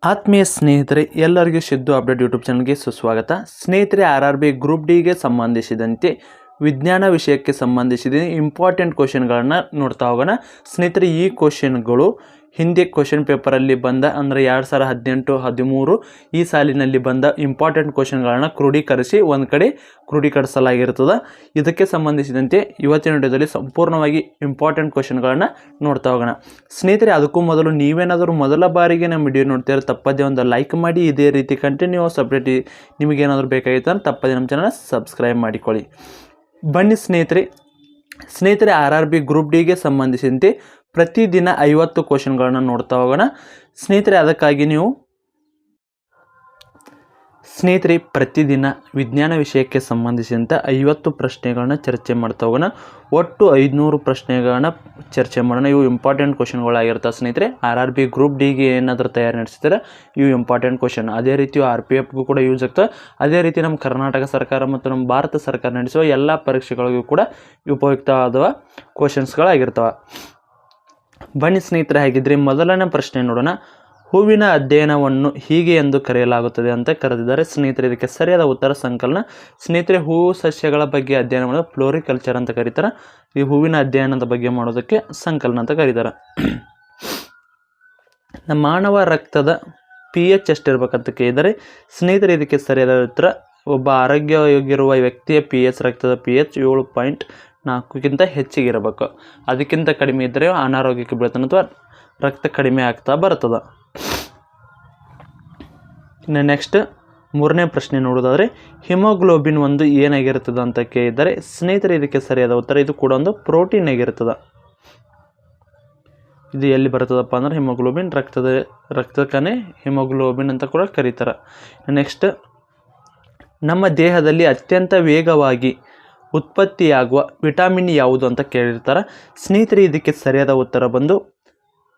ಆತ್ಮೀಯ ಸ್ನೇಹಿತರೆ, ಎಲ್ಲರಿಗೂ ಸಿದ್ದು ಅಪ್ಡೇಟ್ ಯೂಟ್ಯೂಬ್ ಚಾನಲ್ಗೆ ಸುಸ್ವಾಗತ. ಸ್ನೇಹಿತರೆ, RRB ಗ್ರೂಪ್ ಡಿಗೆ ಸಂಬಂಧಿಸಿದಂತೆ ವಿಜ್ಞಾನ ವಿಷಯಕ್ಕೆ ಸಂಬಂಧಿಸಿದ ಇಂಪಾರ್ಟೆಂಟ್ ಕ್ವಶನ್ಗಳನ್ನು ನೋಡ್ತಾ ಹೋಗೋಣ. ಸ್ನೇಹಿತರೆ, ಈ ಕ್ವಶನ್ಗಳು ಹಿಂದೆ ಕ್ವಶನ್ ಪೇಪರಲ್ಲಿ ಬಂದ ಅಂದರೆ 2018-13 ಈ ಸಾಲಿನಲ್ಲಿ ಬಂದ ಇಂಪಾರ್ಟೆಂಟ್ ಕ್ವಶನ್ಗಳನ್ನು ಕ್ರೋಢೀಕರಿಸಿ ಒಂದು ಕಡೆ ಕ್ರೋಢೀಕರಿಸಲಾಗಿರ್ತದೆ. ಇದಕ್ಕೆ ಸಂಬಂಧಿಸಿದಂತೆ ಇವತ್ತಿನ ವಿಡಿಯೋದಲ್ಲಿ ಸಂಪೂರ್ಣವಾಗಿ ಇಂಪಾರ್ಟೆಂಟ್ ಕ್ವಶನ್ಗಳನ್ನು ನೋಡ್ತಾ ಹೋಗೋಣ. ಸ್ನೇಹಿತರೆ, ಅದಕ್ಕೂ ಮೊದಲು ನೀವೇನಾದರೂ ಮೊದಲ ಬಾರಿಗೆ ನಮ್ಮ ವಿಡಿಯೋ ನೋಡ್ತೀರ ತಪ್ಪದೇ ಒಂದು ಲೈಕ್ ಮಾಡಿ. ಇದೇ ರೀತಿ ಕಂಟಿನ್ಯೂಸ್ ಅಪ್ಡೇಟ್ ನಿಮಗೇನಾದರೂ ಬೇಕಾಗಿತ್ತು ಅಂದ್ರೆ ತಪ್ಪದೇ ನಮ್ಮ ಚಾನಲ್ ಸಬ್ಸ್ಕ್ರೈಬ್ ಮಾಡಿಕೊಳ್ಳಿ. ಬನ್ನಿ ಸ್ನೇಹಿತರೆ, RRB ಗ್ರೂಪ್ ಡಿಗೆ ಸಂಬಂಧಿಸಿದಂತೆ ಪ್ರತಿದಿನ 50 ಕ್ವಶನ್ಗಳನ್ನು ನೋಡ್ತಾ ಹೋಗೋಣ. ಸ್ನೇಹಿತರೆ, ಪ್ರತಿದಿನ ವಿಜ್ಞಾನ ವಿಷಯಕ್ಕೆ ಸಂಬಂಧಿಸಿದಂತೆ 50 ಪ್ರಶ್ನೆಗಳನ್ನ ಚರ್ಚೆ ಮಾಡ್ತಾ ಹೋಗೋಣ. ಒಟ್ಟು 500 ಪ್ರಶ್ನೆಗಳನ್ನ ಚರ್ಚೆ ಮಾಡೋಣ. ಇವು ಇಂಪಾರ್ಟೆಂಟ್ ಕ್ವಶನ್ಗಳಾಗಿರ್ತವೆ. ಸ್ನೇಹಿತರೆ, RRB ಗ್ರೂಪ್ ಡಿಗೆ ಏನಾದರೂ ತಯಾರಿ ನಡೆಸ್ತಾರೆ ಇವು ಇಂಪಾರ್ಟೆಂಟ್ ಕ್ವಶನ್. ಅದೇ ರೀತಿ RPFಗೂ ಕೂಡ ಯೂಸ್ ಆಗ್ತವೆ. ಅದೇ ರೀತಿ ನಮ್ಮ ಕರ್ನಾಟಕ ಸರ್ಕಾರ ಮತ್ತು ನಮ್ಮ ಭಾರತ ಸರ್ಕಾರ ನಡೆಸುವ ಎಲ್ಲ ಪರೀಕ್ಷೆಗಳಿಗೂ ಕೂಡ ಉಪಯುಕ್ತವಾದ ಕ್ವಶನ್ಸ್ಗಳಾಗಿರ್ತವೆ. ಬನ್ನಿ ಸ್ನೇಹಿತರೆ, ಹಾಗಿದ್ರೆ ಮೊದಲನೇ ಪ್ರಶ್ನೆ ನೋಡೋಣ. ಹೂವಿನ ಅಧ್ಯಯನವನ್ನು ಹೀಗೆ ಎಂದು ಕರೆಯಲಾಗುತ್ತದೆ ಅಂತ ಕರೆದಿದ್ದಾರೆ. ಸ್ನೇಹಿತರೆ, ಇದಕ್ಕೆ ಸರಿಯಾದ ಉತ್ತರ ಸಂಕಲನ. ಸ್ನೇಹಿತರೆ, ಹೂವು ಸಸ್ಯಗಳ ಬಗ್ಗೆ ಅಧ್ಯಯನ ಮಾಡೋದು ಫ್ಲೋರಿಕಲ್ಚರ್ ಅಂತ ಕರೀತಾರೆ. ಈ ಹೂವಿನ ಅಧ್ಯಯನದ ಬಗ್ಗೆ ಮಾಡೋದಕ್ಕೆ ಸಂಕಲನ ಅಂತ ಕರೀತಾರೆ. ನಮ್ಮ ಮಾನವ ರಕ್ತದ pH ಎಷ್ಟಿರ್ಬೇಕಂತ ಕೇಳಿದರೆ ಸ್ನೇಹಿತರೆ, ಇದಕ್ಕೆ ಸರಿಯಾದ ಉತ್ತರ ಒಬ್ಬ ಆರೋಗ್ಯವಾಗಿರುವ ವ್ಯಕ್ತಿಯ ರಕ್ತದ pH 7.4ಕ್ಕಿಂತ ಹೆಚ್ಚಿಗಿರಬೇಕು. ಅದಕ್ಕಿಂತ ಕಡಿಮೆ ಇದ್ದರೆ ಅನಾರೋಗ್ಯಕ್ಕೆ ಬೀಳ್ತಾನೆ ಅಥವಾ ರಕ್ತ ಕಡಿಮೆ ಆಗ್ತಾ ಬರ್ತದೆ. ಇನ್ನು ನೆಕ್ಸ್ಟ್ ಮೂರನೇ ಪ್ರಶ್ನೆ ನೋಡೋದಾದರೆ ಹಿಮೋಗ್ಲೋಬಿನ್ ಒಂದು ಏನಾಗಿರ್ತದೆ ಅಂತ ಕೇಳಿದರೆ ಸ್ನೇಹಿತರೆ, ಇದಕ್ಕೆ ಸರಿಯಾದ ಉತ್ತರ ಇದು ಕೂಡ ಒಂದು ಪ್ರೋಟೀನ್ ಆಗಿರ್ತದೆ. ಇದು ಎಲ್ಲಿ ಬರ್ತದಪ್ಪ ಅಂದ್ರೆ ಹಿಮೋಗ್ಲೋಬಿನ್ ರಕ್ತಕ್ಕನೇ ಹಿಮೋಗ್ಲೋಬಿನ್ ಅಂತ ಕೂಡ ಕರೀತಾರೆ. ನೆಕ್ಸ್ಟ್, ನಮ್ಮ ದೇಹದಲ್ಲಿ ಅತ್ಯಂತ ವೇಗವಾಗಿ ಉತ್ಪತ್ತಿಯಾಗುವ ವಿಟಮಿನ್ ಯಾವುದು ಅಂತ ಕೇಳಿರ್ತಾರೆ. ಸ್ನೇಹಿತರೆ, ಇದಕ್ಕೆ ಸರಿಯಾದ ಉತ್ತರ ಬಂದು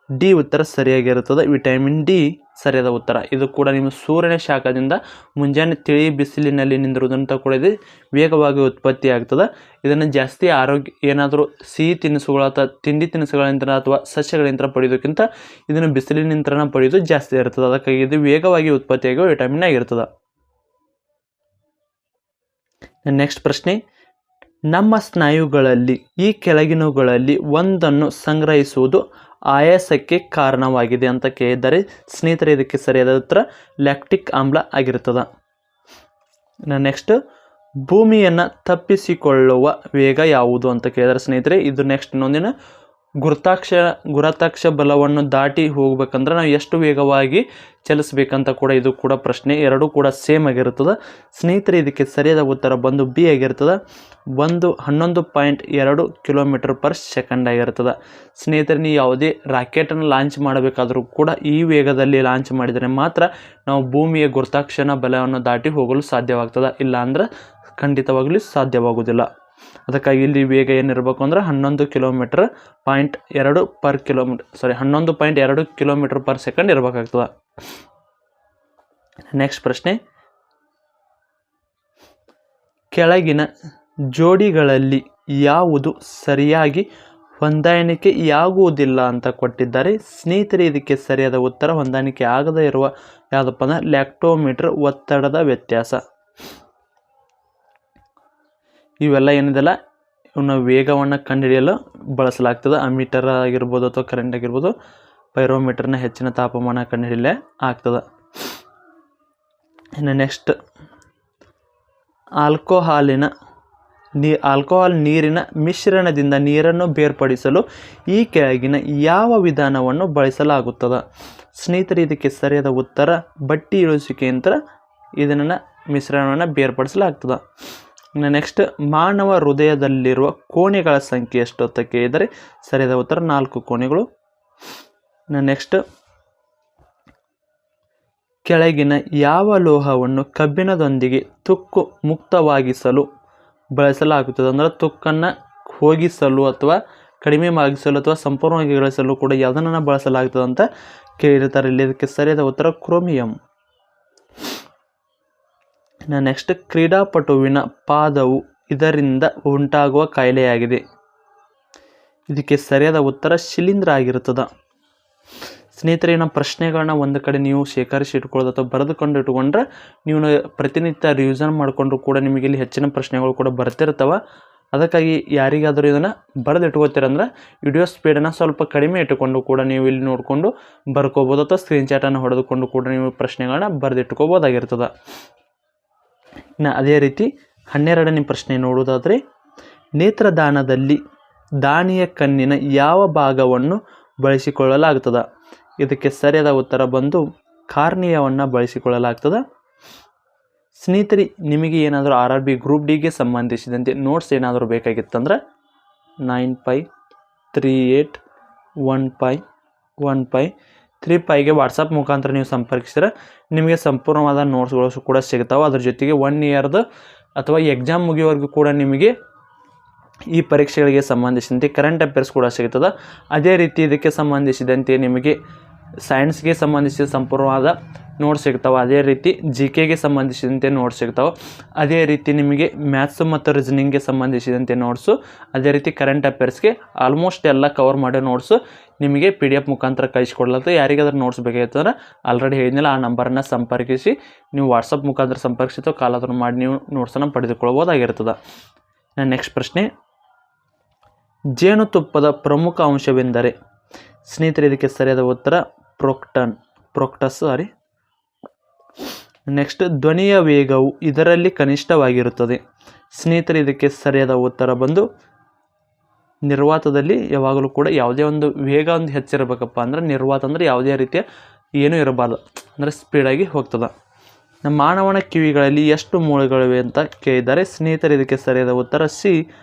ಡಿ ಉತ್ತರ ಸರಿಯಾಗಿರುತ್ತದೆ. ವಿಟಮಿನ್ ಡಿ ಸರಿಯಾದ ಉತ್ತರ. ಇದು ಕೂಡ ನಿಮ್ಮ ಸೂರ್ಯನ ಶಾಖದಿಂದ ಮುಂಜಾನೆ ತಿಳಿ ಬಿಸಿಲಿನಲ್ಲಿ ನಿಂದಿರುವುದಂತ ಕೂಡ ಇದು ವೇಗವಾಗಿ ಉತ್ಪತ್ತಿ ಆಗ್ತದೆ. ಇದನ್ನು ಜಾಸ್ತಿ ಏನಾದರೂ ಸಿಹಿ ತಿನಿಸುಗಳು ಅಥವಾ ತಿಂಡಿ ತಿನಿಸುಗಳಿಂದ ಅಥವಾ ಸಸ್ಯಗಳಿಂದ ಪಡೆಯೋದಕ್ಕಿಂತ ಇದನ್ನು ಬಿಸಿಲಿನಿಂದ ಪಡೆಯೋದು ಜಾಸ್ತಿ ಇರ್ತದೆ. ಅದಕ್ಕಾಗಿ ಇದು ವೇಗವಾಗಿ ಉತ್ಪತ್ತಿಯಾಗುವ ವಿಟಮಿನ್ ಆಗಿರ್ತದೆ. ನೆಕ್ಸ್ಟ್ ಪ್ರಶ್ನೆ, ನಮ್ಮ ಸ್ನಾಯುಗಳಲ್ಲಿ ಈ ಕೆಳಗಿನವುಗಳಲ್ಲಿ ಒಂದನ್ನು ಸಂಗ್ರಹಿಸುವುದು ಆಯಾಸಕ್ಕೆ ಕಾರಣವಾಗಿದೆ ಅಂತ ಕೇಳಿದ್ದಾರೆ. ಸ್ನೇಹಿತರೆ, ಇದಕ್ಕೆ ಸರಿಯಾದ ಉತ್ತರ ಲ್ಯಾಕ್ಟಿಕ್ ಆಮ್ಲ ಆಗಿರ್ತದೆ. ನೆಕ್ಸ್ಟ್, ಭೂಮಿಯನ್ನು ತಪ್ಪಿಸಿಕೊಳ್ಳುವ ವೇಗ ಯಾವುದು ಅಂತ ಕೇಳಿದರೆ ಸ್ನೇಹಿತರೆ, ಇದು ನೆಕ್ಸ್ಟ್ ಇನ್ನೊಂದಿನ ಗುರುತ್ವಾಕರ್ಷಣ ಬಲವನ್ನು ದಾಟಿ ಹೋಗ್ಬೇಕಂದ್ರೆ ನಾವು ಎಷ್ಟು ವೇಗವಾಗಿ ಚಲಿಸ್ಬೇಕಂತ ಕೂಡ ಇದು ಕೂಡ ಪ್ರಶ್ನೆ. ಎರಡೂ ಕೂಡ ಸೇಮ್ ಆಗಿರ್ತದೆ. ಸ್ನೇಹಿತರೆ, ಇದಕ್ಕೆ ಸರಿಯಾದ ಉತ್ತರ ಬಂದು ಬಿ ಆಗಿರ್ತದೆ. 11.2 km/s ಆಗಿರ್ತದೆ. ಸ್ನೇಹಿತರೆ, ನೀವು ಯಾವುದೇ ರಾಕೆಟನ್ನು ಲಾಂಚ್ ಮಾಡಬೇಕಾದ್ರೂ ಕೂಡ ಈ ವೇಗದಲ್ಲಿ ಲಾಂಚ್ ಮಾಡಿದರೆ ಮಾತ್ರ ನಾವು ಭೂಮಿಯ ಗುರುತ್ವಾಕರ್ಷಣ ಬಲವನ್ನು ದಾಟಿ ಹೋಗಲು ಸಾಧ್ಯವಾಗ್ತದೆ. ಇಲ್ಲ ಅಂದ್ರೆ ಖಂಡಿತವಾಗಲೂ ಸಾಧ್ಯವಾಗುವುದಿಲ್ಲ. ಅದಕ್ಕಾಗಿ ಇಲ್ಲಿ ವೇಗ ಏನಿರಬೇಕು ಅಂದ್ರೆ 11.2 km/s ಇರಬೇಕಾಗ್ತದೆ. ನೆಕ್ಸ್ಟ್ ಪ್ರಶ್ನೆ, ಕೆಳಗಿನ ಜೋಡಿಗಳಲ್ಲಿ ಯಾವುದು ಸರಿಯಾಗಿ ಹೊಂದಾಣಿಕೆಯಾಗುವುದಿಲ್ಲ ಅಂತ ಕೊಟ್ಟಿದ್ದಾರೆ. ಸ್ನೇಹಿತರೆ, ಇದಕ್ಕೆ ಸರಿಯಾದ ಉತ್ತರ ಹೊಂದಾಣಿಕೆ ಆಗದೇ ಇರುವ ಯಾವುದಪ್ಪ ಅಂದ್ರೆ ಲ್ಯಾಕ್ಟೋಮೀಟರ್ ಒತ್ತಡದ ವ್ಯತ್ಯಾಸ. ಇವೆಲ್ಲ ಏನಿದೆಲ್ಲ ಇವನ್ನ ವೇಗವನ್ನು ಕಂಡುಹಿಡಿಯಲು ಬಳಸಲಾಗ್ತದೆ. ಅಮೀಟರ್ ಆಗಿರ್ಬೋದು ಅಥವಾ ಕರೆಂಟ್ ಆಗಿರ್ಬೋದು, ಪೈರೋಮೀಟರ್ನ ಹೆಚ್ಚಿನ ತಾಪಮಾನ ಕಂಡುಹಿಡಿಯಲೇ ಆಗ್ತದೆ. ಇನ್ನು ನೆಕ್ಸ್ಟ್, ಆಲ್ಕೋಹಾಲ್ ನೀರಿನ ಮಿಶ್ರಣದಿಂದ ನೀರನ್ನು ಬೇರ್ಪಡಿಸಲು ಈ ಕೆಳಗಿನ ಯಾವ ವಿಧಾನವನ್ನು ಬಳಸಲಾಗುತ್ತದೆ. ಸ್ನೇಹಿತರೆ, ಇದಕ್ಕೆ ಸರಿಯಾದ ಉತ್ತರ ಬಟ್ಟಿ ಇಳಿಸುವಿಕೆ ಯಂತ್ರ. ಇದನ್ನು ಮಿಶ್ರಣವನ್ನು ಬೇರ್ಪಡಿಸಲಾಗ್ತದೆ. ನೆಕ್ಸ್ಟ್, ಮಾನವ ಹೃದಯದಲ್ಲಿರುವ ಕೋಣೆಗಳ ಸಂಖ್ಯೆ ಎಷ್ಟು ಅಂತ ಕೇಳಿದರೆ ಸರಿಯಾದ ಉತ್ತರ 4 ಕೋಣೆಗಳು. ನೆಕ್ಸ್ಟ್, ಕೆಳಗಿನ ಯಾವ ಲೋಹವನ್ನು ಕಬ್ಬಿಣದೊಂದಿಗೆ ತುಕ್ಕು ಮುಕ್ತವಾಗಿಸಲು ಬಳಸಲಾಗುತ್ತದೆ. ಅಂದರೆ ತುಕ್ಕನ್ನು ಹೋಗಿಸಲು ಅಥವಾ ಕಡಿಮೆ ಆಗಿಸಲು ಅಥವಾ ಸಂಪೂರ್ಣವಾಗಿ ಇಳಿಸಲು ಕೂಡ ಯಾವುದನ್ನು ಬಳಸಲಾಗ್ತದೆ ಅಂತ ಕೇಳಿರ್ತಾರೆ. ಇಲ್ಲಿ ಇದಕ್ಕೆ ಸರಿಯಾದ ಉತ್ತರ ಕ್ರೋಮಿಯಂ. ನೆಕ್ಸ್ಟ್, ಕ್ರೀಡಾಪಟುವಿನ ಪಾದವು ಇದರಿಂದ ಉಂಟಾಗುವ ಕಾಯಿಲೆಯಾಗಿದೆ. ಇದಕ್ಕೆ ಸರಿಯಾದ ಉತ್ತರ ಶಿಲೀಂಧ್ರ ಆಗಿರುತ್ತದೆ. ಸ್ನೇಹಿತರೆ, ನಮ್ಮ ಪ್ರಶ್ನೆಗಳನ್ನ ಒಂದು ಕಡೆ ನೀವು ಶೇಖರಿಸಿ ಇಟ್ಕೊಳ್ಳೋದು ಅಥವಾ ಬರೆದುಕೊಂಡು ಇಟ್ಕೊಂಡ್ರೆ ನೀವು ಪ್ರತಿನಿತ್ಯ ರಿವಿಷನ್ ಮಾಡಿಕೊಂಡ್ರು ಕೂಡ ನಿಮಗೆ ಇಲ್ಲಿ ಹೆಚ್ಚಿನ ಪ್ರಶ್ನೆಗಳು ಕೂಡ ಬರ್ತಿರ್ತವೆ. ಅದಕ್ಕಾಗಿ ಯಾರಿಗಾದರೂ ಇದನ್ನು ಬರೆದು ಇಟ್ಕೋತೀರಂದ್ರೆ ವಿಡಿಯೋ ಸ್ಪೀಡನ್ನು ಸ್ವಲ್ಪ ಕಡಿಮೆ ಇಟ್ಟುಕೊಂಡು ಕೂಡ ನೀವು ಇಲ್ಲಿ ನೋಡಿಕೊಂಡು ಬರ್ಕೋಬೋದು ಅಥವಾ ಸ್ಕ್ರೀನ್ಶಾಟನ್ನು ಹೊಡೆದುಕೊಂಡು ಕೂಡ ನೀವು ಪ್ರಶ್ನೆಗಳನ್ನ ಬರೆದಿಟ್ಕೋಬೋದಾಗಿರ್ತದೆ. ಇನ್ನು ಅದೇ ರೀತಿ 12ನೇ ಪ್ರಶ್ನೆ ನೋಡೋದಾದರೆ, ನೇತ್ರದಾನದಲ್ಲಿ ದಾನಿಯ ಕಣ್ಣಿನ ಯಾವ ಭಾಗವನ್ನು ಬಳಸಿಕೊಳ್ಳಲಾಗ್ತದೆ? ಇದಕ್ಕೆ ಸರಿಯಾದ ಉತ್ತರ ಬಂದು ಕಾರ್ನಿಯಾವನ್ನು ಬಳಸಿಕೊಳ್ಳಲಾಗ್ತದೆ. ಸ್ನೇಹಿತರೆ, ನಿಮಗೆ ಏನಾದರೂ RRB ಗ್ರೂಪ್ ಡಿಗೆ ಸಂಬಂಧಿಸಿದಂತೆ ನೋಟ್ಸ್ ಏನಾದರೂ ಬೇಕಾಗಿತ್ತಂದ್ರೆ 9538151535 ವಾಟ್ಸಪ್ ಮುಖಾಂತರ ನೀವು ಸಂಪರ್ಕಿಸಿದ್ರೆ ನಿಮಗೆ ಸಂಪೂರ್ಣವಾದ ನೋಟ್ಸ್ಗಳು ಕೂಡ ಸಿಗ್ತಾವೆ. ಅದ್ರ ಜೊತೆಗೆ 1 ಇಯರ್ದು ಅಥವಾ ಎಕ್ಸಾಮ್ ಮುಗಿಯೋವರೆಗೂ ಕೂಡ ನಿಮಗೆ ಈ ಪರೀಕ್ಷೆಗಳಿಗೆ ಸಂಬಂಧಿಸಿದಂತೆ ಕರೆಂಟ್ ಅಫೇರ್ಸ್ ಕೂಡ ಸಿಗ್ತದೆ. ಅದೇ ರೀತಿ ಇದಕ್ಕೆ ಸಂಬಂಧಿಸಿದಂತೆ ನಿಮಗೆ ಸೈನ್ಸ್ಗೆ ಸಂಬಂಧಿಸಿದ ಸಂಪೂರ್ಣವಾದ ನೋಟ್ಸ್ ಸಿಗ್ತಾವೆ. ಅದೇ ರೀತಿ GKಗೆ ಸಂಬಂಧಿಸಿದಂತೆ ನೋಟ್ಸ್ ಸಿಗ್ತಾವೆ. ಅದೇ ರೀತಿ ನಿಮಗೆ ಮ್ಯಾಥ್ಸು ಮತ್ತು ರೀಸನಿಂಗ್ಗೆ ಸಂಬಂಧಿಸಿದಂತೆ ನೋಟ್ಸು, ಅದೇ ರೀತಿ ಕರೆಂಟ್ ಅಫೇರ್ಸ್ಗೆ ಆಲ್ಮೋಸ್ಟ್ ಎಲ್ಲ ಕವರ್ ಮಾಡೋ ನೋಟ್ಸು ನಿಮಗೆ PDF ಮುಖಾಂತರ ಕಳಿಸ್ಕೊಡ್ಲಾಗ್ತದೆ. ಯಾರಿಗಾದ್ರೂ ನೋಟ್ಸ್ ಬೇಕಾಗಿತ್ತಂದ್ರೆ ಆಲ್ರೆಡಿ ಹೇಳಿದ್ನಲ್ಲ ಆ ನಂಬರನ್ನು ಸಂಪರ್ಕಿಸಿ ನೀವು ವಾಟ್ಸಪ್ ಮುಖಾಂತರ ಸಂಪರ್ಕಿಸಿದ್ದು ಕಾಲಾದರೂ ಮಾಡಿ ನೀವು ನೋಟ್ಸನ್ನು ಪಡೆದುಕೊಳ್ಬೋದಾಗಿರ್ತದೆ. ನೆಕ್ಸ್ಟ್ ಪ್ರಶ್ನೆ, ಜೇನುತುಪ್ಪದ ಪ್ರಮುಖ ಅಂಶವೆಂದರೆ? ಸ್ನೇಹಿತರೆ, ಇದಕ್ಕೆ ಸರಿಯಾದ ಉತ್ತರ ಪ್ರೋಕ್ಟಸ್. ನೆಕ್ಸ್ಟ್, ಧ್ವನಿಯ ವೇಗವು ಇದರಲ್ಲಿ ಕನಿಷ್ಠವಾಗಿರುತ್ತದೆ. ಸ್ನೇಹಿತರೆ, ಇದಕ್ಕೆ ಸರಿಯಾದ ಉತ್ತರ ಬಂದು ನಿರ್ವಾತದಲ್ಲಿ ಯಾವಾಗಲೂ ಕೂಡ ಯಾವುದೇ ಒಂದು ವೇಗ ಒಂದು ಹೆಚ್ಚಿರಬೇಕಪ್ಪ ಅಂದ್ರೆ ನಿರ್ವಾತ ಅಂದರೆ ಯಾವುದೇ ರೀತಿಯ ಏನೂ ಇರಬಾರ್ದು, ಅಂದರೆ ಸ್ಪೀಡಾಗಿ ಹೋಗ್ತದೆ. ನಮ್ಮ ಮಾನವನ ಕಿವಿಗಳಲ್ಲಿ ಎಷ್ಟು ಮೂಳೆಗಳಿವೆ ಅಂತ ಕೇಳಿದ್ದಾರೆ. ಸ್ನೇಹಿತರೆ, ಇದಕ್ಕೆ ಸರಿಯಾದ ಉತ್ತರ C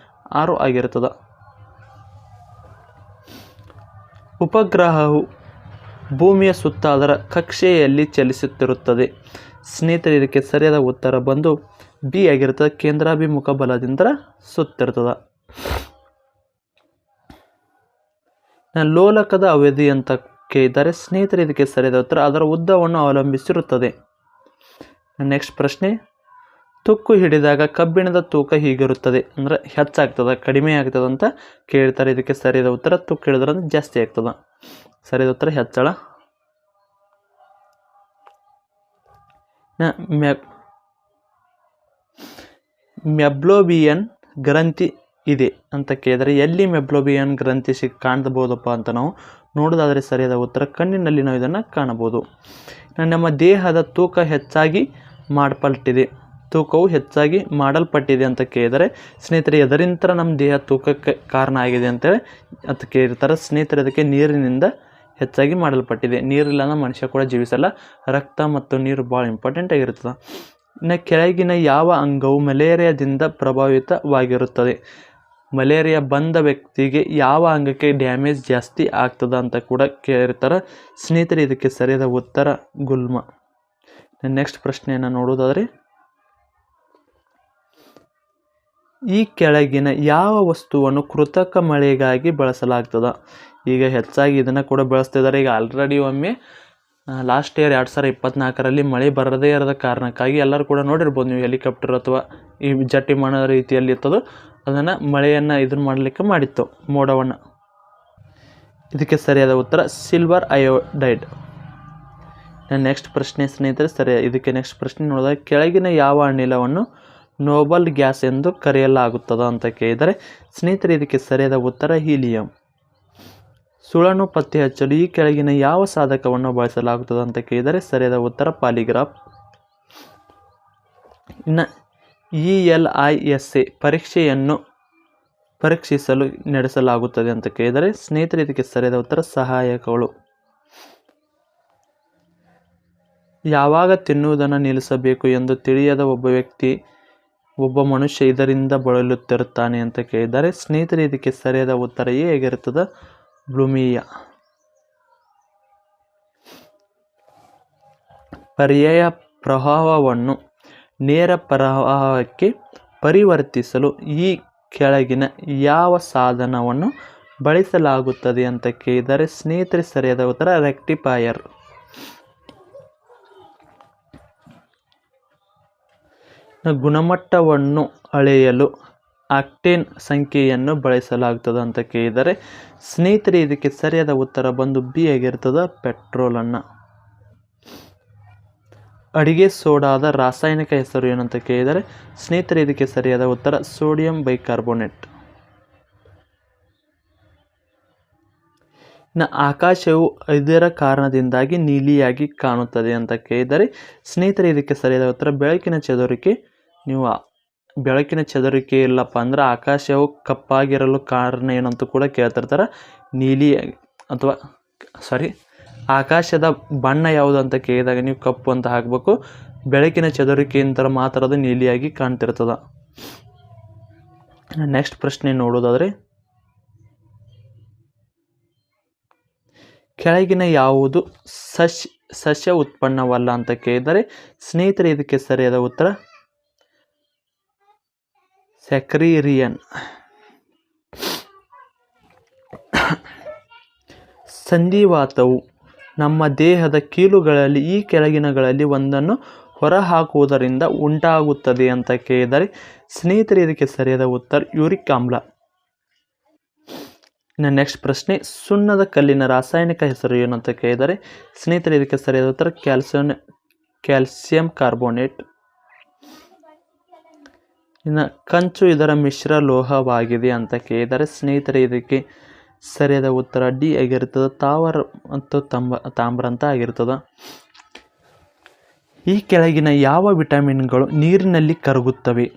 6 ಆಗಿರುತ್ತದೆ. ಉಪಗ್ರಹವು ಭೂಮಿಯ ಸುತ್ತ ಅದರ ಕಕ್ಷೆಯಲ್ಲಿ ಚಲಿಸುತ್ತಿರುತ್ತದೆ. ಸ್ನೇಹಿತರೆ, ಇದಕ್ಕೆ ಸರಿಯಾದ ಉತ್ತರ ಬಂದು B ಆಗಿರ್ತದೆ. ಕೇಂದ್ರಾಭಿಮುಖ ಬಲದಿಂದ ಸುತ್ತಿರ್ತದೆ. ಲೋಲಕದ ಅವಧಿ ಅಂತ ಕೇಳಿದ್ದಾರೆ. ಸ್ನೇಹಿತರೆ, ಇದಕ್ಕೆ ಸರಿಯಾದ ಉತ್ತರ ಅದರ ಉದ್ದವನ್ನು ಅವಲಂಬಿಸಿರುತ್ತದೆ. ನೆಕ್ಸ್ಟ್ ಪ್ರಶ್ನೆ, ತುಕ್ಕು ಹಿಡಿದಾಗ ಕಬ್ಬಿಣದ ತೂಕ ಹೀಗಿರುತ್ತದೆ, ಅಂದರೆ ಹೆಚ್ಚಾಗ್ತದೆ ಕಡಿಮೆ ಆಗ್ತದೆ ಅಂತ ಕೇಳ್ತಾರೆ. ಇದಕ್ಕೆ ಸರಿಯಾದ ಉತ್ತರ ತುಕ್ಕು ಹಿಡಿದ್ರೆ ಜಾಸ್ತಿ ಆಗ್ತದೆ. ಸರಿಯಾದ ಉತ್ತರ ಹೆಚ್ಚಳ. ಮೆಬ್ಲೋಬಿಯನ್ ಗ್ರಂಥಿ ಇದೆ ಅಂತ ಕೇಳಿದರೆ ಎಲ್ಲಿ ಮೆಬ್ಲೋಬಿಯನ್ ಗ್ರಂಥಿ ಕಾಣಬಹುದಪ್ಪ ಅಂತ ನಾವು ನೋಡೋದಾದರೆ ಸರಿಯಾದ ಉತ್ತರ ಕಣ್ಣಿನಲ್ಲಿ ನಾವು ಇದನ್ನು ಕಾಣಬಹುದು. ನಮ್ಮ ದೇಹದ ತೂಕವು ಹೆಚ್ಚಾಗಿ ಮಾಡಲ್ಪಟ್ಟಿದೆ ಅಂತ ಕೇಳಿದರೆ ಸ್ನೇಹಿತರೆ ಎದರಿಂದ ನಮ್ಮ ದೇಹ ತೂಕಕ್ಕೆ ಕಾರಣ ಆಗಿದೆ ಅಂತೇಳಿ ಅಂತ ಕೇಳಿರ್ತಾರೆ. ಸ್ನೇಹಿತರೆ, ಅದಕ್ಕೆ ನೀರಿನಿಂದ ಹೆಚ್ಚಾಗಿ ಮಾಡಲ್ಪಟ್ಟಿದೆ. ನೀರಿಲ್ಲ ಅಂದ್ರೆ ಮನುಷ್ಯ ಕೂಡ ಜೀವಿಸಲ್ಲ. ರಕ್ತ ಮತ್ತು ನೀರು ಭಾಳ ಇಂಪಾರ್ಟೆಂಟ್ ಆಗಿರ್ತದೆ. ಇನ್ನು ಕೆಳಗಿನ ಯಾವ ಅಂಗವು ಮಲೇರಿಯಾದಿಂದ ಪ್ರಭಾವಿತವಾಗಿರುತ್ತದೆ? ಮಲೇರಿಯಾ ಬಂದ ವ್ಯಕ್ತಿಗೆ ಯಾವ ಅಂಗಕ್ಕೆ ಡ್ಯಾಮೇಜ್ ಜಾಸ್ತಿ ಆಗ್ತದೆ ಅಂತ ಕೂಡ ಕೇಳಿರ್ತಾರೆ. ಸ್ನೇಹಿತರೆ, ಇದಕ್ಕೆ ಸರಿಯಾದ ಉತ್ತರ ಗುಲ್ಮ. ನೆಕ್ಸ್ಟ್ ಪ್ರಶ್ನೆಯನ್ನು ನೋಡೋದಾದರೆ, ಈ ಕೆಳಗಿನ ಯಾವ ವಸ್ತುವನ್ನು ಕೃತಕ ಮಳೆಗಾಗಿ ಬಳಸಲಾಗ್ತದೆ? ಈಗ ಹೆಚ್ಚಾಗಿ ಇದನ್ನು ಕೂಡ ಬಳಸ್ತಿದ್ದಾರೆ. ಈಗ ಆಲ್ರೆಡಿ ಒಮ್ಮೆ ಲಾಸ್ಟ್ ಇಯರ್ 2024ರಲ್ಲಿ ಮಳೆ ಬರದೇ ಇರೋದ ಕಾರಣಕ್ಕಾಗಿ ಎಲ್ಲರೂ ಕೂಡ ನೋಡಿರ್ಬೋದು ನೀವು, ಹೆಲಿಕಾಪ್ಟರ್ ಅಥವಾ ಈ ಜೆಟ್ ವಿಮಾನ ರೀತಿಯಲ್ಲಿ ಇರ್ತದೆ ಅದನ್ನು ಮಳೆಯನ್ನು ಇದನ್ನು ಮಾಡಲಿಕ್ಕೆ ಮಾಡಿತ್ತು ಮೋಡವನ್ನು. ಇದಕ್ಕೆ ಸರಿಯಾದ ಉತ್ತರ ಸಿಲ್ವರ್ ಅಯೋಡೈಡ್. ನೆಕ್ಸ್ಟ್ ಪ್ರಶ್ನೆ ಸ್ನೇಹಿತರೆ, ಇದಕ್ಕೆ ನೆಕ್ಸ್ಟ್ ಪ್ರಶ್ನೆ ನೋಡಿದಾಗ ಕೆಳಗಿನ ಯಾವ ಅನಿಲವನ್ನು ನೋಬಲ್ ಗ್ಯಾಸ್ ಎಂದು ಕರೆಯಲಾಗುತ್ತದೆ ಅಂತ ಕೇಳಿದರೆ ಸ್ನೇಹಿತರೆ ಇದಕ್ಕೆ ಸರಿಯಾದ ಉತ್ತರ ಹೀಲಿಯಂ. ಸುಳ್ಳನ್ನು ಪತ್ತೆ ಹಚ್ಚಲು ಈ ಕೆಳಗಿನ ಯಾವ ಸಾಧಕವನ್ನು ಬಳಸಲಾಗುತ್ತದೆ ಅಂತ ಕೇಳಿದರೆ ಸರಿಯಾದ ಉತ್ತರ ಪಾಲಿಗ್ರಾಫ್. ಇನ್ನು ELISA ಪರೀಕ್ಷೆಯನ್ನು ಪರೀಕ್ಷಿಸಲು ನಡೆಸಲಾಗುತ್ತದೆ ಅಂತ ಕೇಳಿದರೆ ಸ್ನೇಹಿತರೆ ಇದಕ್ಕೆ ಸರಿಯಾದ ಉತ್ತರ ಸಹಾಯಕಗಳು. ಯಾವಾಗ ತಿನ್ನುವುದನ್ನು ನಿಲ್ಲಿಸಬೇಕು ಎಂದು ತಿಳಿಯದ ಒಬ್ಬ ಮನುಷ್ಯ ಇದರಿಂದ ಬಳಲುತ್ತಿರುತ್ತಾನೆ ಅಂತ ಕೇಳಿದ್ದಾರೆ. ಸ್ನೇಹಿತರೆ ಇದಕ್ಕೆ ಸರಿಯಾದ ಉತ್ತರ ಎ ಆಗಿರುತ್ತದೆ, ಬ್ಲೂಮಿಯಾ. ಪರ್ಯಾಯ ಪ್ರವಾಹವನ್ನು ನೇರ ಪ್ರವಾಹಕ್ಕೆ ಪರಿವರ್ತಿಸಲು ಈ ಕೆಳಗಿನ ಯಾವ ಸಾಧನವನ್ನು ಬಳಸಲಾಗುತ್ತದೆ ಅಂತ ಕೇಳಿದರೆ ಸ್ನೇಹಿತರೆ ಸರಿಯಾದ ಉತ್ತರ ರೆಕ್ಟಿಫೈಯರ್. ಗುಣಮಟ್ಟವನ್ನು ಅಳೆಯಲು ಆಕ್ಟೇನ್ ಸಂಖ್ಯೆಯನ್ನು ಬಳಸಲಾಗ್ತದೆ ಅಂತ ಕೇಳಿದರೆ ಸ್ನೇಹಿತರೆ ಇದಕ್ಕೆ ಸರಿಯಾದ ಉತ್ತರ ಬಂದು ಬಿ ಆಗಿರ್ತದೆ, ಪೆಟ್ರೋಲನ್ನು. ಅಡಿಗೆ ಸೋಡಾದ ರಾಸಾಯನಿಕ ಹೆಸರು ಏನಂತ ಕೇಳಿದರೆ ಸ್ನೇಹಿತರೆ ಇದಕ್ಕೆ ಸರಿಯಾದ ಉತ್ತರ ಸೋಡಿಯಂ ಬೈಕಾರ್ಬೋನೇಟ್. ಆಕಾಶವು ಇದರ ಕಾರಣದಿಂದಾಗಿ ನೀಲಿಯಾಗಿ ಕಾಣುತ್ತದೆ ಅಂತ ಕೇಳಿದರೆ ಸ್ನೇಹಿತರೆ ಇದಕ್ಕೆ ಸರಿಯಾದ ಉತ್ತರ ಬೆಳಕಿನ ಚದುರಿಕೆ. ನೀವು ಬೆಳಕಿನ ಚದುರಿಕೆ ಇಲ್ಲಪ್ಪ ಅಂದ್ರೆ ಆಕಾಶವು ಕಪ್ಪಾಗಿರಲು ಕಾರಣ ಏನಂತ ಕೂಡ ಕೇಳ್ತಿರ್ತಾರೆ. ನೀಲಿ ಅಥವಾ ಆಕಾಶದ ಬಣ್ಣ ಯಾವುದು ಅಂತ ಕೇಳಿದಾಗ ನೀವು ಕಪ್ಪು ಅಂತ ಹಾಕಬೇಕು. ಬೆಳಕಿನ ಚದುರಿಕೆಯಿಂದ ಮಾತ್ರ ಅದು ನೀಲಿಯಾಗಿ ಕಾಣ್ತಿರ್ತದೆ. ನೆಕ್ಸ್ಟ್ ಪ್ರಶ್ನೆ ನೋಡೋದಾದರೆ, ಕೆಳಗಿನ ಯಾವುದು ಸಸ್ಯ ಉತ್ಪನ್ನವಲ್ಲ ಅಂತ ಕೇಳಿದರೆ ಸ್ನೇಹಿತರೆ ಇದಕ್ಕೆ ಸರಿಯಾದ ಉತ್ತರ ಸ್ಯಾಕ್ರಿರಿಯನ್. ಸಂಧಿವಾತವು ನಮ್ಮ ದೇಹದ ಕೀಲುಗಳಲ್ಲಿ ಈ ಕೆಳಗಿನಗಳಲ್ಲಿ ಒಂದನ್ನು ಹೊರಹಾಕುವುದರಿಂದ ಉಂಟಾಗುತ್ತದೆ ಅಂತ ಕೇಳಿದರೆ ಸ್ನೇಹಿತರೆ ಇದಕ್ಕೆ ಸರಿಯಾದ ಉತ್ತರ ಯೂರಿಕ್ ಆಮ್ಲ. ನೆಕ್ಸ್ಟ್ ಪ್ರಶ್ನೆ, ಸುಣ್ಣದ ಕಲ್ಲಿನ ರಾಸಾಯನಿಕ ಹೆಸರು ಏನು ಅಂತ ಕೇಳಿದರೆ ಸ್ನೇಹಿತರೆ ಇದಕ್ಕೆ ಸರಿಯಾದ ಉತ್ತರ ಕ್ಯಾಲ್ಸಿಯಂ ಕಾರ್ಬೋನೇಟ್. ಇನ್ನು ಕಂಚು ಇದರ ಮಿಶ್ರ ಲೋಹವಾಗಿದೆ ಅಂತ ಕೇಳಿದರೆ ಸ್ನೇಹಿತರೆ ಇದಕ್ಕೆ ಸರಿಯಾದ ಉತ್ತರ ಡಿ ಆಗಿರ್ತದೆ, ತಾವರ ಮತ್ತು ತಾಮ್ರ ಅಂತ ಆಗಿರ್ತದೆ. ಈ ಕೆಳಗಿನ ಯಾವ ವಿಟಮಿನ್ಗಳು ನೀರಿನಲ್ಲಿ ಕರಗುತ್ತವೆ?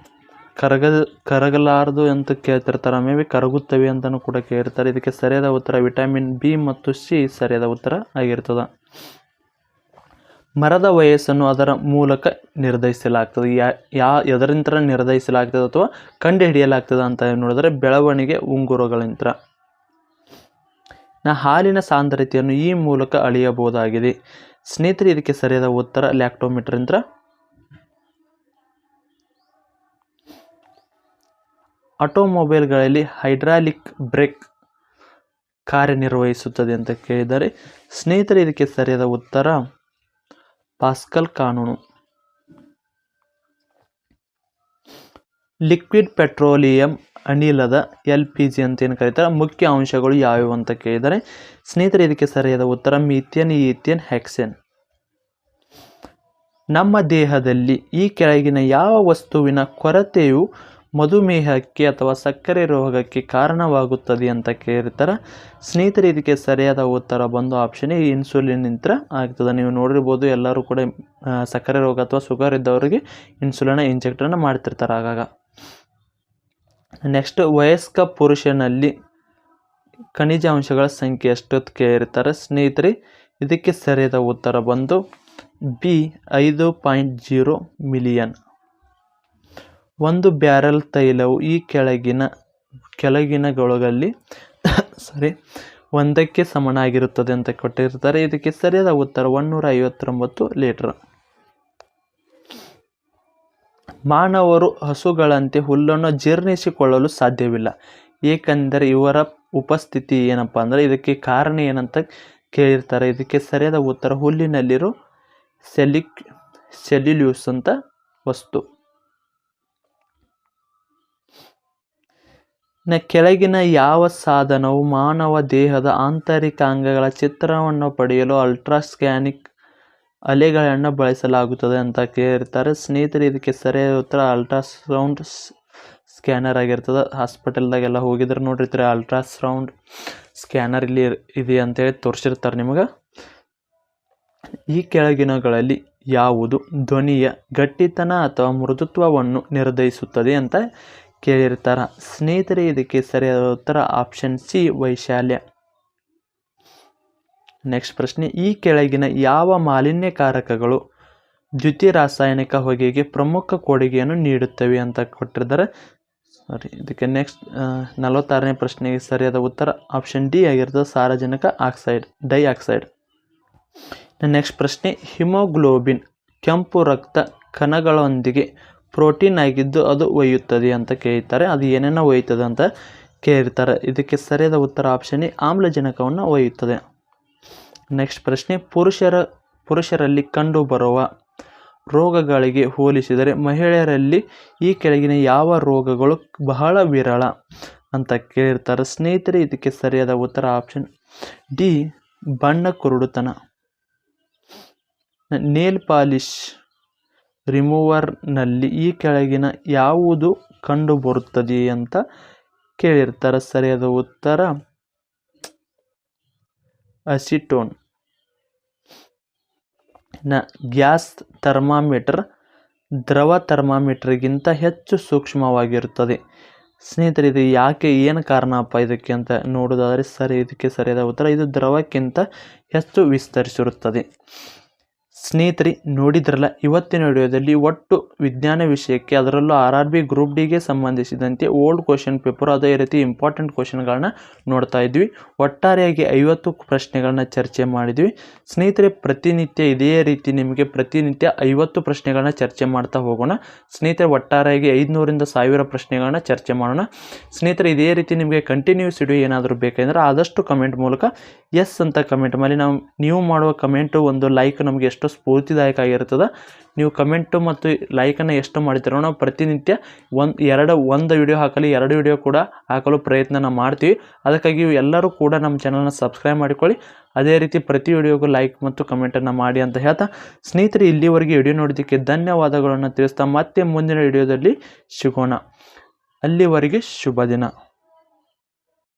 ಕರಗಲಾರದು ಅಂತ ಕೇಳ್ತಿರ್ತಾರೆ, ಮೇಬಿ ಕರಗುತ್ತವೆ ಅಂತಲೂ ಕೂಡ ಕೇಳಿರ್ತಾರೆ. ಇದಕ್ಕೆ ಸರಿಯಾದ ಉತ್ತರ ವಿಟಮಿನ್ ಬಿ ಮತ್ತು ಸಿ ಸರಿಯಾದ ಉತ್ತರ ಆಗಿರ್ತದೆ. ಮರದ ವಯಸ್ಸನ್ನು ಅದರ ಮೂಲಕ ನಿರ್ಧರಿಸಲಾಗ್ತದೆ. ಎದರಿಂತ ನಿರ್ಧರಿಸಲಾಗ್ತದೆ ಅಥವಾ ಕಂಡು ಹಿಡಿಯಲಾಗ್ತದೆ ಅಂತ ನೋಡಿದ್ರೆ ಬೆಳವಣಿಗೆ ಉಂಗುರಗಳಿಂದ. ಹಾಲಿನ ಸಾಂದ್ರತೆಯನ್ನು ಈ ಮೂಲಕ ಅಳೆಯಬಹುದಾಗಿದೆ. ಸ್ನೇಹಿತರೆ ಇದಕ್ಕೆ ಸರಿಯಾದ ಉತ್ತರ ಲ್ಯಾಕ್ಟೋಮೀಟರ್ ಯಂತ್ರ. ಆಟೋಮೊಬೈಲ್ಗಳಲ್ಲಿ ಹೈಡ್ರಾಲಿಕ್ ಬ್ರೇಕ್ ಕಾರ್ಯನಿರ್ವಹಿಸುತ್ತದೆ ಅಂತ ಕೇಳಿದರೆ ಸ್ನೇಹಿತರೆ ಇದಕ್ಕೆ ಸರಿಯಾದ ಉತ್ತರ ಪಾಸ್ಕಲ್ ಕಾನೂನು. ಲಿಕ್ವಿಡ್ ಪೆಟ್ರೋಲಿಯಂ ಅನಿಲದ LPG ಅಂತ ಏನು ಕರೀತಾರೆ ಮುಖ್ಯ ಅಂಶಗಳು ಯಾವುವು ಅಂತ ಕೇಳಿದರೆ ಸ್ನೇಹಿತರೆ ಇದಕ್ಕೆ ಸರಿಯಾದ ಉತ್ತರ ಮೀಥೇನ್, ಈಥೇನ್, ಹೆಕ್ಸೇನ್. ನಮ್ಮ ದೇಹದಲ್ಲಿ ಈ ಕೆಳಗಿನ ಯಾವ ವಸ್ತುವಿನ ಕೊರತೆಯು ಮಧುಮೇಹಕ್ಕೆ ಅಥವಾ ಸಕ್ಕರೆ ರೋಗಕ್ಕೆ ಕಾರಣವಾಗುತ್ತದೆ ಅಂತ ಕೇಳಿರ್ತಾರೆ ಸ್ನೇಹಿತರೆ ಇದಕ್ಕೆ ಸರಿಯಾದ ಉತ್ತರ ಬಂದು ಆಪ್ಷನ್ ಇನ್ಸುಲಿನ್ ಆಗ್ತದೆ. ನೀವು ನೋಡಿರ್ಬೋದು ಎಲ್ಲರೂ ಕೂಡ ಸಕ್ಕರೆ ರೋಗ ಅಥವಾ ಶುಗರ್ ಇದ್ದವರಿಗೆ ಇನ್ಸುಲಿನ್ ಇಂಜೆಕ್ಟನ್ನು ಮಾಡ್ತಿರ್ತಾರೆ ಆಗಾಗ. ನೆಕ್ಸ್ಟ್, ವಯಸ್ಕ ಪುರುಷನಲ್ಲಿ ಖನಿಜ ಅಂಶಗಳ ಸಂಖ್ಯೆ ಎಷ್ಟು ಕೇಳಿರ್ತಾರೆ ಸ್ನೇಹಿತರೆ ಇದಕ್ಕೆ ಸರಿಯಾದ ಉತ್ತರ ಬಂದು ಬಿ 5.0 ಮಿಲಿಯನ್. ಒಂದು ಬ್ಯಾರೆಲ್ ತೈಲವು ಈ ಕೆಳಗಿನಗಳಲ್ಲಿ ಒಂದಕ್ಕೆ ಸಮನಾಗಿರುತ್ತದೆ ಅಂತ ಕೊಟ್ಟಿರ್ತಾರೆ. ಇದಕ್ಕೆ ಸರಿಯಾದ ಉತ್ತರ 159 ಲೀಟರ್. ಮಾನವರು ಹಸುಗಳಂತೆ ಹುಲ್ಲನ್ನು ಜೀರ್ಣಿಸಿಕೊಳ್ಳಲು ಸಾಧ್ಯವಿಲ್ಲ, ಏಕೆಂದರೆ ಇವರ ಉಪಸ್ಥಿತಿ ಏನಪ್ಪ ಅಂದರೆ ಇದಕ್ಕೆ ಕಾರಣ ಏನಂತ ಕೇಳಿರ್ತಾರೆ. ಇದಕ್ಕೆ ಸರಿಯಾದ ಉತ್ತರ ಹುಲ್ಲಿನಲ್ಲಿರೋ ಸೆಲ್ಯುಲ್ಯೂಸ್ ಅಂತ ವಸ್ತು. ಕೆಳಗಿನ ಯಾವ ಸಾಧನವು ಮಾನವ ದೇಹದ ಆಂತರಿಕ ಅಂಗಗಳ ಚಿತ್ರವನ್ನು ಪಡೆಯಲು ಅಲ್ಟ್ರಾಸ್ಕ್ಯಾನಿಕ್ ಅಲೆಗಳನ್ನು ಬಳಸಲಾಗುತ್ತದೆ ಅಂತ ಕೇಳಿರ್ತಾರೆ ಸ್ನೇಹಿತರೆ ಇದಕ್ಕೆ ಸರಿಯಾದ ಉತ್ತರ ಅಲ್ಟ್ರಾಸೌಂಡ್ ಸ್ಕ್ಯಾನರ್ ಆಗಿರ್ತದೆ. ಹಾಸ್ಪಿಟಲ್ದಾಗೆಲ್ಲ ಹೋಗಿದ್ರೆ ನೋಡಿರ್ತಾರೆ ಅಲ್ಟ್ರಾಸೌಂಡ್ ಸ್ಕ್ಯಾನರ್ ಇಲ್ಲಿ ಇದೆ ಅಂತೇಳಿ ತೋರಿಸಿರ್ತಾರೆ ನಿಮಗೆ. ಈ ಕೆಳಗಿನಗಳಲ್ಲಿ ಯಾವುದು ಧ್ವನಿಯ ಗಟ್ಟಿತನ ಅಥವಾ ಮೃದುತ್ವವನ್ನು ನಿರ್ಧರಿಸುತ್ತದೆ ಅಂತ ಕೇಳಿರ್ತಾರೆ ಸ್ನೇಹಿತರೆ ಇದಕ್ಕೆ ಸರಿಯಾದ ಉತ್ತರ ಆಪ್ಷನ್ ಸಿ ವೈಶಾಲ್ಯ. ನೆಕ್ಸ್ಟ್ ಪ್ರಶ್ನೆ, ಈ ಕೆಳಗಿನ ಯಾವ ಮಾಲಿನ್ಯಕಾರಕಗಳು ದ್ಯುತಿ ರಾಸಾಯನಿಕ ಹೊಗೆಗೆ ಪ್ರಮುಖ ಕೊಡುಗೆಯನ್ನು ನೀಡುತ್ತವೆ ಅಂತ ಕೊಟ್ಟಿದ್ದಾರೆ. ಇದಕ್ಕೆ ನೆಕ್ಸ್ಟ್ 46ನೇ ಪ್ರಶ್ನೆಗೆ ಸರಿಯಾದ ಉತ್ತರ ಆಪ್ಷನ್ ಡಿ ಆಗಿರ್ತದೆ ಸಾರಜನಕ ಡೈಆಕ್ಸೈಡ್. ನೆಕ್ಸ್ಟ್ ಪ್ರಶ್ನೆ, ಹಿಮೋಗ್ಲೋಬಿನ್ ಕೆಂಪು ರಕ್ತ ಕಣಗಳೊಂದಿಗೆ ಪ್ರೋಟೀನ್ ಆಗಿದ್ದು ಅದು ಒಯ್ಯುತ್ತದೆ ಅಂತ ಕೇಳ್ತಾರೆ. ಅದು ಏನೇನೋ ಒಯ್ಯುತ್ತದೆ ಅಂತ ಕೇಳಿರ್ತಾರೆ. ಇದಕ್ಕೆ ಸರಿಯಾದ ಉತ್ತರ ಆಪ್ಷನ್ ಎ ಆಮ್ಲಜನಕವನ್ನು ಒಯ್ಯುತ್ತದೆ. ನೆಕ್ಸ್ಟ್ ಪ್ರಶ್ನೆ, ಪುರುಷರಲ್ಲಿ ಕಂಡುಬರುವ ರೋಗಗಳಿಗೆ ಹೋಲಿಸಿದರೆ ಮಹಿಳೆಯರಲ್ಲಿ ಈ ಕೆಳಗಿನ ಯಾವ ರೋಗಗಳು ಬಹಳ ವಿರಳ ಅಂತ ಕೇಳಿರ್ತಾರೆ ಸ್ನೇಹಿತರೆ. ಇದಕ್ಕೆ ಸರಿಯಾದ ಉತ್ತರ ಆಪ್ಷನ್ ಡಿ ಬಣ್ಣ ಕುರುಡುತನ. ನೇಲ್ ಪಾಲಿಶ್ ರಿಮೂವರ್ನಲ್ಲಿ ಈ ಕೆಳಗಿನ ಯಾವುದು ಕಂಡು ಬರುತ್ತದೆ ಅಂತ ಕೇಳಿರ್ತಾರೆ. ಸರಿಯಾದ ಉತ್ತರ ಅಸಿಟೋನ್. ಗ್ಯಾಸ್ ಥರ್ಮಾಮೀಟರ್ ದ್ರವ ಥರ್ಮಾಮೀಟರ್ಗಿಂತ ಹೆಚ್ಚು ಸೂಕ್ಷ್ಮವಾಗಿರುತ್ತದೆ. ಸ್ನೇಹಿತರೆ ಇದು ಯಾಕೆ, ಏನು ಕಾರಣಪ್ಪ ಇದಕ್ಕೆ ಅಂತ ನೋಡೋದಾದರೆ ಇದಕ್ಕೆ ಸರಿಯಾದ ಉತ್ತರ ಇದು ದ್ರವಕ್ಕಿಂತ ಹೆಚ್ಚು ವಿಸ್ತರಿಸಿರುತ್ತದೆ. ಸ್ನೇಹಿತರೆ ನೋಡಿದ್ರಲ್ಲ, ಇವತ್ತಿನ ವಿಡಿಯೋದಲ್ಲಿ ಒಟ್ಟು ವಿಜ್ಞಾನ ವಿಷಯಕ್ಕೆ ಅದರಲ್ಲೂ RRB ಗ್ರೂಪ್ ಡಿಗೆ ಸಂಬಂಧಿಸಿದಂತೆ ಓಲ್ಡ್ ಕ್ವಶನ್ ಪೇಪರ್ ಅದೇ ರೀತಿ ಇಂಪಾರ್ಟೆಂಟ್ ಕ್ವಶನ್ಗಳನ್ನ ನೋಡ್ತಾ ಇದ್ವಿ. ಒಟ್ಟಾರೆಯಾಗಿ 50 ಪ್ರಶ್ನೆಗಳನ್ನ ಚರ್ಚೆ ಮಾಡಿದ್ವಿ. ಸ್ನೇಹಿತರೆ ಪ್ರತಿನಿತ್ಯ ಇದೇ ರೀತಿ ನಿಮಗೆ ಪ್ರತಿನಿತ್ಯ 50 ಪ್ರಶ್ನೆಗಳನ್ನ ಚರ್ಚೆ ಮಾಡ್ತಾ ಹೋಗೋಣ. ಸ್ನೇಹಿತರೆ ಒಟ್ಟಾರೆಯಾಗಿ 500ರಿಂದ 1000 ಪ್ರಶ್ನೆಗಳನ್ನ ಚರ್ಚೆ ಮಾಡೋಣ. ಸ್ನೇಹಿತರೆ ಇದೇ ರೀತಿ ನಿಮಗೆ ಕಂಟಿನ್ಯೂಸ್ ವಿಡಿಯೋ ಏನಾದರೂ ಬೇಕೆಂದರೆ ಆದಷ್ಟು ಕಮೆಂಟ್ ಮೂಲಕ ಎಸ್ ಅಂತ ಕಮೆಂಟ್ ಮಾಡಿ. ನೀವು ಮಾಡುವ ಕಮೆಂಟು ಒಂದು ಲೈಕ್ ನಮಗೆ ಎಷ್ಟು ಸ್ಫೂರ್ತಿದಾಯಕ ಆಗಿರ್ತದೆ. ನೀವು ಕಮೆಂಟು ಮತ್ತು ಲೈಕನ್ನು ಎಷ್ಟು ಮಾಡ್ತೀರೋ ನಾವು ಪ್ರತಿನಿತ್ಯ ಒಂದು ವಿಡಿಯೋ ಹಾಕಲಿ 2 ವಿಡಿಯೋ ಕೂಡ ಹಾಕಲು ಪ್ರಯತ್ನ ಮಾಡ್ತೀವಿ. ಅದಕ್ಕಾಗಿ ಎಲ್ಲರೂ ಕೂಡ ನಮ್ಮ ಚಾನಲ್ನ ಸಬ್ಸ್ಕ್ರೈಬ್ ಮಾಡಿಕೊಳ್ಳಿ. ಅದೇ ರೀತಿ ಪ್ರತಿ ವಿಡಿಯೋಗೂ ಲೈಕ್ ಮತ್ತು ಕಮೆಂಟನ್ನು ಮಾಡಿ ಅಂತ ಹೇಳ್ತಾ ಸ್ನೇಹಿತರೆ ಇಲ್ಲಿವರೆಗೆ ವಿಡಿಯೋ ನೋಡೋದಕ್ಕೆ ಧನ್ಯವಾದಗಳನ್ನು ತಿಳಿಸ್ತಾ ಮತ್ತೆ ಮುಂದಿನ ವಿಡಿಯೋದಲ್ಲಿ ಸಿಗೋಣ. ಅಲ್ಲಿವರೆಗೆ ಶುಭ ದಿನ.